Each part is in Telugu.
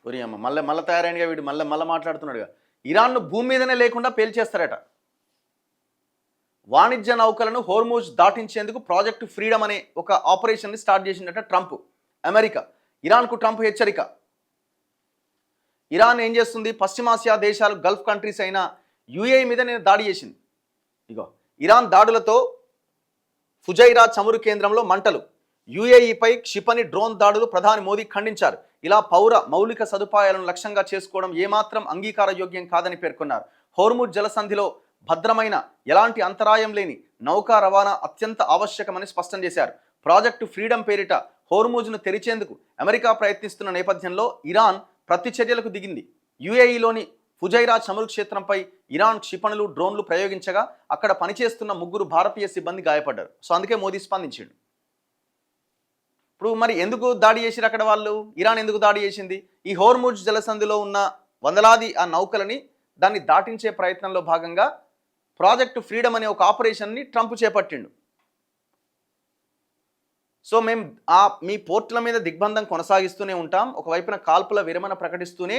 ఒరి అమ్మ మళ్ళీ మళ్ళీ తయారైనగా వీడు మళ్ళీ మాట్లాడుతున్నాడుగా. ఇరాన్ను భూమి మీదనే లేకుండా పేల్చేస్తారట. వాణిజ్య నౌకలను హోర్మూజ్ దాటించేందుకు ప్రాజెక్టు ఫ్రీడమ్ అనే ఒక ఆపరేషన్ని స్టార్ట్ చేసిందట ట్రంప్. అమెరికా ఇరాన్కు ట్రంప్ హెచ్చరిక. ఇరాన్ ఏం చేస్తుంది? పశ్చిమాసియా దేశాలు గల్ఫ్ కంట్రీస్ అయిన యుఏఈ మీద నేను దాడి చేసింది. ఇగో ఇరాన్ దాడులతో ఫుజైరా చమురు కేంద్రంలో మంటలు. యుఏఈపై క్షిపణి డ్రోన్ దాడులు ప్రధాని మోదీ ఖండించారు. ఇలా పౌర మౌలిక సదుపాయాలను లక్ష్యంగా చేసుకోవడం ఏమాత్రం అంగీకారయోగ్యం కాదని పేర్కొన్నారు. హోర్ముజ్ జలసంధిలో భద్రమైన ఎలాంటి అంతరాయం లేని నౌకా రవాణా అత్యంత ఆవశ్యకమని స్పష్టం చేశారు. ప్రాజెక్టు ఫ్రీడమ్ పేరిట హోర్ముజ్ను తెరిచేందుకు అమెరికా ప్రయత్నిస్తున్న నేపథ్యంలో ఇరాన్ ప్రతిచర్యలకు దిగింది. యుఏఈలోని ఫుజైరా చమురు క్షేత్రంపై ఇరాన్ క్షిపణులు డ్రోన్లు ప్రయోగించగా అక్కడ పనిచేస్తున్న 3 భారతీయ సిబ్బంది గాయపడ్డారు. సో అందుకే మోదీ స్పందించాడు. ఇప్పుడు మరి ఎందుకు దాడి చేసిరు అక్కడ వాళ్ళు? ఇరాన్ ఎందుకు దాడి చేసింది? ఈ హోర్ముజ్ జలసంధిలో ఉన్న వందలాది ఆ నౌకలని దాన్ని దాటించే ప్రయత్నంలో భాగంగా ప్రాజెక్టు ఫ్రీడమ్ అనే ఒక ఆపరేషన్ని ట్రంప్ చేపట్టిండు. సో మేము మీ పోర్టుల మీద దిగ్బంధం కొనసాగిస్తూనే ఉంటాం. ఒకవైపున కాల్పుల విరమణ ప్రకటిస్తూనే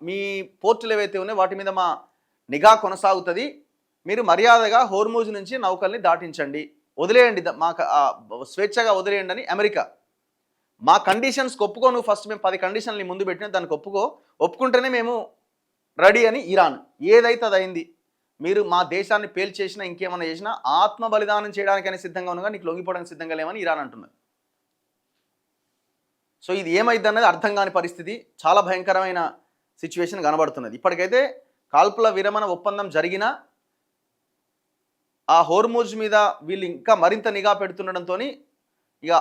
మీ పోర్టులు ఏవైతే ఉన్నాయో వాటి మీద మా నిఘా కొనసాగుతుంది. మీరు మర్యాదగా హోర్ముజ్ నుంచి నౌకల్ని దాటించండి, వదిలేయండి, మాకు స్వేచ్ఛగా వదిలేయండి అని అమెరికా. మా కండిషన్స్కి ఒప్పుకో, నువ్వు ఫస్ట్ మేము 10 కండిషన్లు ముందు పెట్టినా దానికి ఒప్పుకుంటేనే మేము రెడీ అని ఇరాన్. ఏదైతే అది అయింది. మీరు మా దేశాన్ని పేల్చేసినా ఇంకేమైనా చేసినా ఆత్మ బలిదానం చేయడానికైనా సిద్ధంగా ఉన్నగా నీకు లొంగిపోవడానికి సిద్ధంగా లేమని ఇరాన్ అంటున్నది. సో ఇది ఏమైంది అన్నది అర్థం కాని పరిస్థితి. చాలా భయంకరమైన సిచ్యువేషన్ కనబడుతున్నది. ఇప్పటికైతే కాల్పుల విరమణ ఒప్పందం జరిగినా ఆ హోర్ముజ్ మీద వీళ్ళు ఇంకా మరింత నిఘా పెడుతుండడంతో ఇక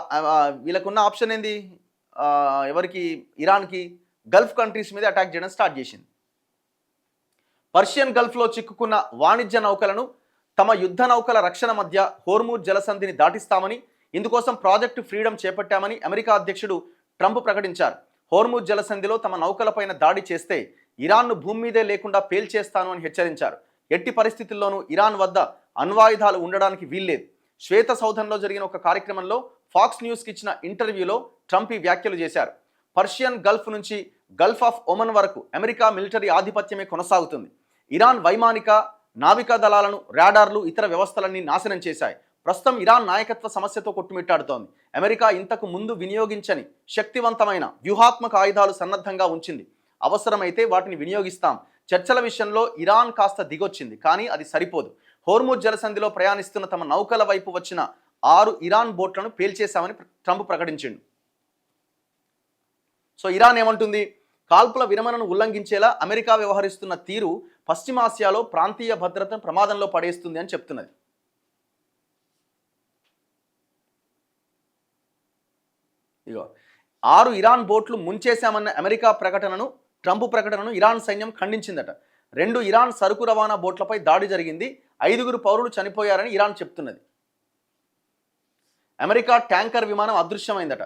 వీళ్ళకున్న ఆప్షన్ ఏంది? ఎవరికి? ఇరాన్కి గల్ఫ్ కంట్రీస్ మీద అటాక్ చేయడం స్టార్ట్ చేసింది. పర్షియన్ గల్ఫ్లో చిక్కుకున్న వాణిజ్య నౌకలను తమ యుద్ధ నౌకల రక్షణ మధ్య హోర్ముజ్ జలసంధిని దాటిస్తామని, ఇందుకోసం ప్రాజెక్టు ఫ్రీడమ్ చేపట్టామని అమెరికా అధ్యక్షుడు ట్రంప్ ప్రకటించారు. హోర్ముజ్ జలసంధిలో తమ నౌకలపైన దాడి చేస్తే ఇరాన్ను భూమి మీదే లేకుండా పేల్చేస్తాను అని హెచ్చరించారు. ఎట్టి పరిస్థితుల్లోనూ ఇరాన్ వద్ద అణ్వాయుధాలు ఉండడానికి వీల్లేదు. శ్వేత సౌధంలో జరిగిన ఒక కార్యక్రమంలో ఫాక్స్ న్యూస్కి ఇచ్చిన ఇంటర్వ్యూలో ట్రంప్ ఈ వ్యాఖ్యలు చేశారు. పర్షియన్ గల్ఫ్ నుంచి గల్ఫ్ ఆఫ్ ఒమన్ వరకు అమెరికా మిలిటరీ ఆధిపత్యమే కొనసాగుతుంది. ఇరాన్ వైమానిక నావికా దళాలను, రాడార్లు, ఇతర వ్యవస్థలన్నీ నాశనం చేశాయి. ప్రస్తుతం ఇరాన్ నాయకత్వ సమస్యతో కొట్టుమిట్టాడుతోంది. అమెరికా ఇంతకు ముందు వినియోగించని శక్తివంతమైన వ్యూహాత్మక ఆయుధాలు సన్నద్ధంగా ఉంచింది. అవసరమైతే వాటిని వినియోగిస్తాం. చర్చల విషయంలో ఇరాన్ కాస్త దిగొచ్చింది, కానీ అది సరిపోదు. హోర్ముజ్ జలసంధిలో ప్రయాణిస్తున్న తమ నౌకల వైపు వచ్చిన 6 ఇరాన్ బోట్లను పేల్చేశామని ట్రంప్ ప్రకటించిండు. సో ఇరాన్ ఏమంటుంది? కాల్పుల విరమణను ఉల్లంఘించేలా అమెరికా వ్యవహరిస్తున్న తీరు పశ్చిమాసియాలో ప్రాంతీయ భద్రతను ప్రమాదంలో పడేస్తుంది అని చెప్తున్నది. ఇగో 6 ఇరాన్ బోట్లు ముంచేశామన్న అమెరికా ప్రకటనను, ట్రంప్ ప్రకటనను ఇరాన్ సైన్యం ఖండించిందట. 2 ఇరాన్ సరుకు రవాణా బోట్లపై దాడి జరిగింది. 5 పౌరులు చనిపోయారని ఇరాన్ చెప్తున్నది. అమెరికా ట్యాంకర్ విమానం అదృశ్యమైందట.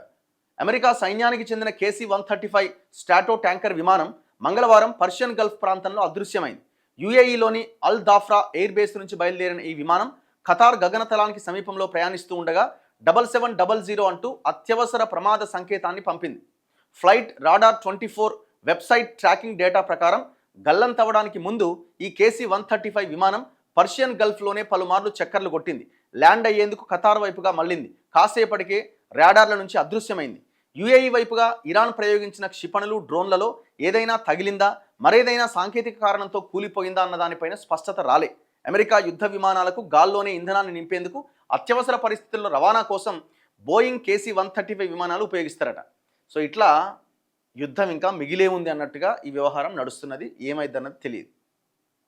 అమెరికా సైన్యానికి చెందిన KC-135 స్ట్రాటో ట్యాంకర్ విమానం మంగళవారం పర్షియన్ గల్ఫ్ ప్రాంతంలో అదృశ్యమైంది. యుఏఈలోని అల్ దాఫ్రా ఎయిర్ బేస్ నుంచి బయలుదేరిన ఈ విమానం ఖతార్ గగనతలానికి సమీపంలో ప్రయాణిస్తూ ఉండగా 7700 అంటూ అత్యవసర ప్రమాద సంకేతాన్ని పంపింది. Flight radar 24 website tracking data ప్రకారం గల్లంతవడానికి ముందు ఈ KC-135 విమానం పర్షియన్ గల్ఫ్లోనే పలుమార్లు చక్కర్లు కొట్టింది. ల్యాండ్ అయ్యేందుకు ఖతార్ వైపుగా మళ్ళింది. కాసేపటికే రాడార్ల నుంచి అదృశ్యమైంది. యుఏఈ వైపుగా ఇరాన్ ప్రయోగించిన క్షిపణులు, డ్రోన్లలో ఏదైనా తగిలిందా, మరేదైనా సాంకేతిక కారణంతో కూలిపోయిందా అన్న దానిపైన స్పష్టత రాలే. అమెరికా యుద్ధ విమానాలకు గాల్లోనే ఇంధనాన్ని నింపేందుకు అత్యవసర పరిస్థితుల్లో రవాణా కోసం బోయింగ్ KC-135 విమానాలు ఉపయోగిస్తారట. సో ఇట్లా యుద్ధం ఇంకా మిగిలే ఉంది అన్నట్టుగా ఈ వ్యవహారం నడుస్తున్నది. ఏమైందన్నది తెలియదు.